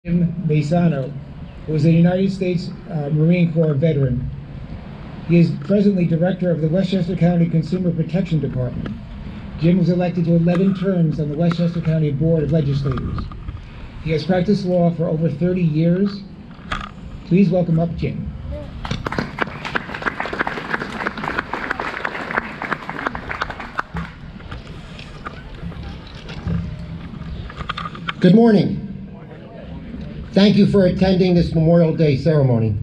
Maisano, who is a United States Marine Corps veteran. He is presently director of the Westchester County Consumer Protection Department. Jim was elected to 11 terms on the Westchester County Board of Legislators. He has practiced law for over 30 years. Please welcome up Jim. Good morning. Thank you for attending this Memorial Day ceremony.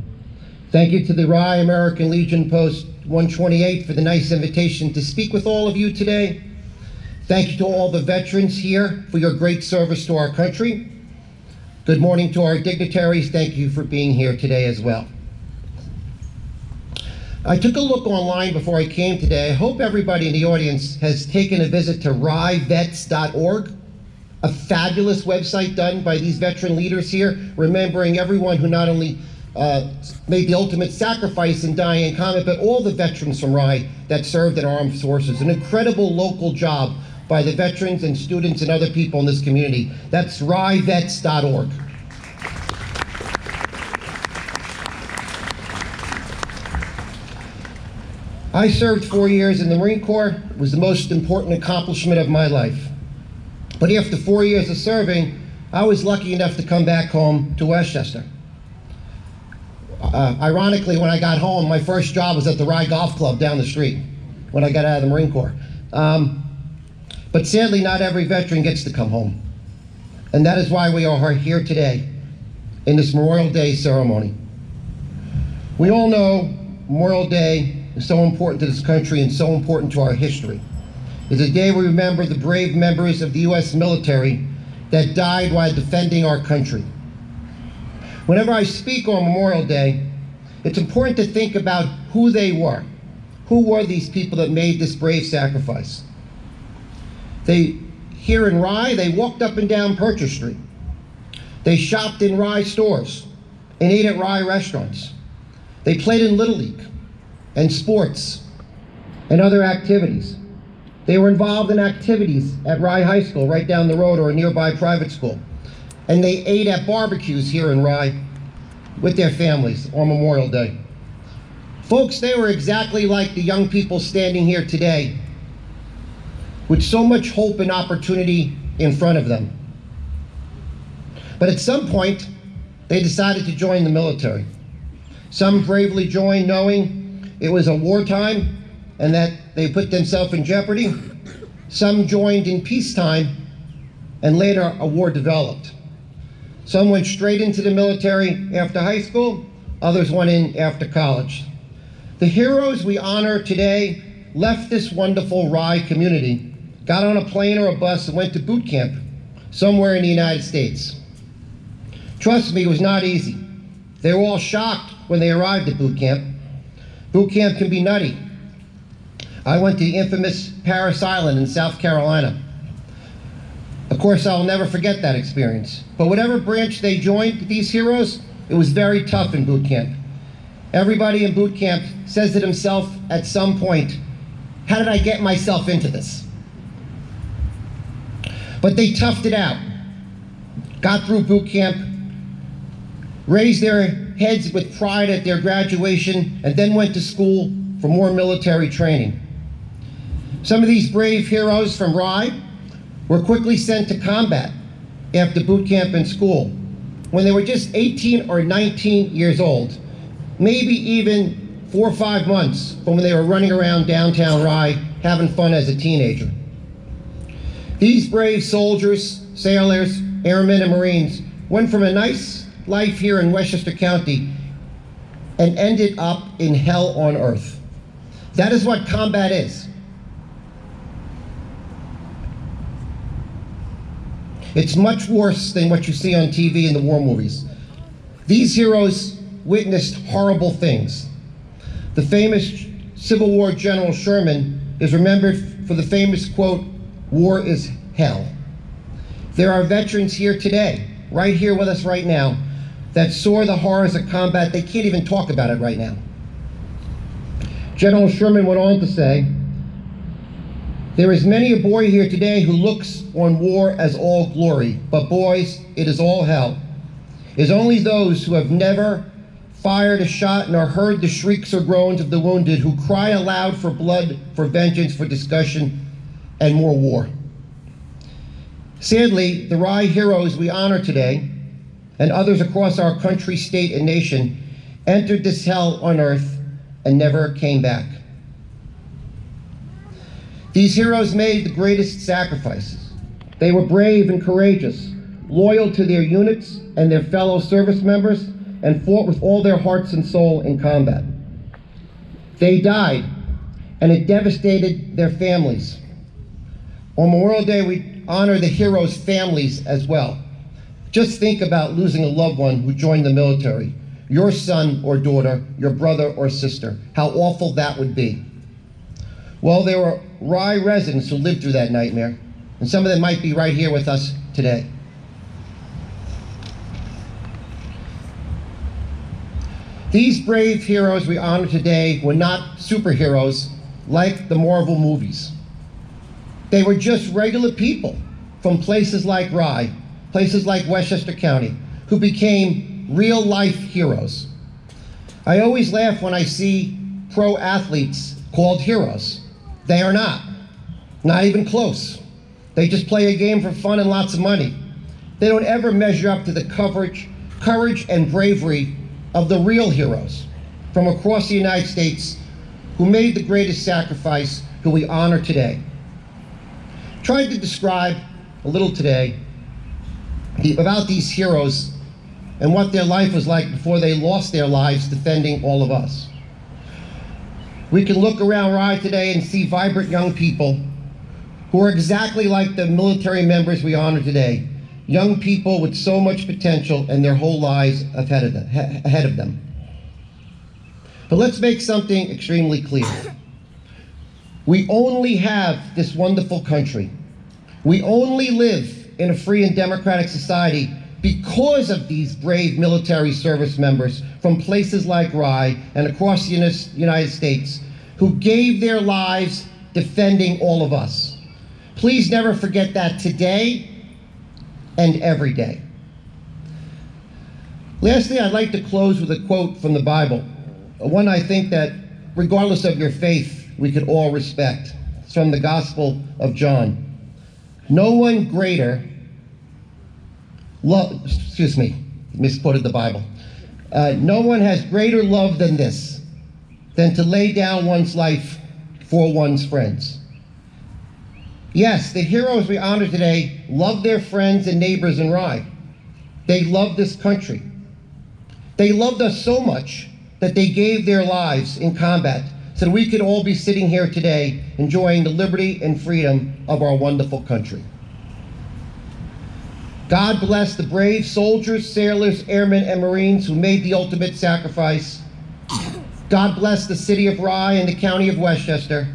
Thank you to the Rye American Legion Post 128 for the nice invitation to speak with all of you today. Thank you to all the veterans here for your great service to our country. Good morning to our dignitaries. Thank you for being here today as well. I took a look online before I came today. I hope everybody in the audience has taken a visit to ryvets.org. A fabulous website done by these veteran leaders here, remembering everyone who not only made the ultimate sacrifice in dying in combat, but all the veterans from Rye that served in armed forces. An incredible local job by the veterans and students and other people in this community. That's ryvets.org. I served 4 years in the Marine Corps. It was the most important accomplishment of my life. But after 4 years of serving, I was lucky enough to come back home to Westchester. Ironically, when I got home, my first job was at the Rye Golf Club down the street when I got out of the Marine Corps. But sadly, not every veteran gets to come home. And that is why we are here today in this Memorial Day ceremony. We all know Memorial Day is so important to this country and so important to our history. It's a day we remember the brave members of the U.S. military that died while defending our country. Whenever I speak on Memorial Day, it's important to think about who they were. Who were these people that made this brave sacrifice? Here in Rye, they walked up and down Purchase Street. They shopped in Rye stores and ate at Rye restaurants. They played in Little League and sports and other activities. They were involved in activities at Rye High School, right down the road, or a nearby private school. And they ate at barbecues here in Rye with their families on Memorial Day. Folks, they were exactly like the young people standing here today, with so much hope and opportunity in front of them. But at some point, they decided to join the military. Some bravely joined knowing it was a wartime and that they put themselves in jeopardy. Some joined in peacetime, and later a war developed. Some went straight into the military after high school, others went in after college. The heroes we honor today left this wonderful Rye community, got on a plane or a bus and went to boot camp somewhere in the United States. Trust me, it was not easy. They were all shocked when they arrived at boot camp. Boot camp can be nutty. I went to the infamous Parris Island in South Carolina. Of course, I'll never forget that experience. But whatever branch they joined, these heroes, it was very tough in boot camp. Everybody in boot camp says to himself at some point, how did I get myself into this? But they toughed it out, got through boot camp, raised their heads with pride at their graduation, and then went to school for more military training. Some of these brave heroes from Rye were quickly sent to combat after boot camp and school when they were just 18 or 19 years old, maybe even 4 or 5 months from when they were running around downtown Rye having fun as a teenager. These brave soldiers, sailors, airmen, and Marines went from a nice life here in Westchester County and ended up in hell on earth. That is what combat is. It's much worse than what you see on TV in the war movies. These heroes witnessed horrible things. The famous Civil War General Sherman is remembered for the famous quote, "War is hell." There are veterans here today, right here with us right now, that saw the horrors of combat. They can't even talk about it right now. General Sherman went on to say, There is many a boy here today who looks on war as all glory, but boys, it is all hell. is only those who have never fired a shot nor heard the shrieks or groans of the wounded, who cry aloud for blood, for vengeance, for discussion, and more war. Sadly, the Rye heroes we honor today, and others across our country, state, and nation, entered this hell on earth and never came back. These heroes made the greatest sacrifices. They were brave and courageous, loyal to their units and their fellow service members, and fought with all their hearts and soul in combat. They died, and it devastated their families. On Memorial Day, we honor the heroes' families as well. Just think about losing a loved one who joined the military, your son or daughter, your brother or sister. How awful that would be. Well, there were Rye residents who lived through that nightmare, and some of them might be right here with us today. These brave heroes we honor today were not superheroes like the Marvel movies. They were just regular people from places like Rye, places like Westchester County, who became real-life heroes. I always laugh when I see pro athletes called heroes. They are not even close. They just play a game for fun and lots of money. They don't ever measure up to the courage and bravery of the real heroes from across the United States who made the greatest sacrifice, who we honor today. Tried to describe a little today about these heroes and what their life was like before they lost their lives defending all of us. We can look around Rye today and see vibrant young people who are exactly like the military members we honor today. Young people with so much potential and their whole lives ahead of them. But let's make something extremely clear. We only have this wonderful country. We only live in a free and democratic society because of these brave military service members from places like Rye and across the United States who gave their lives defending all of us. Please never forget that today and every day. Lastly, I'd like to close with a quote from the Bible, one I think that, regardless of your faith, we could all respect. It's from the Gospel of John. No one greater love, misquoted the Bible. No one has greater love than this, than to lay down one's life for one's friends. Yes, the heroes we honor today love their friends and neighbors in Rye. They love this country. They loved us so much that they gave their lives in combat so that we could all be sitting here today enjoying the liberty and freedom of our wonderful country. God bless the brave soldiers, sailors, airmen, and Marines who made the ultimate sacrifice. God bless the city of Rye and the county of Westchester.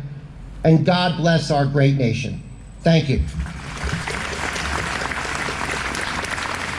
And God bless our great nation. Thank you.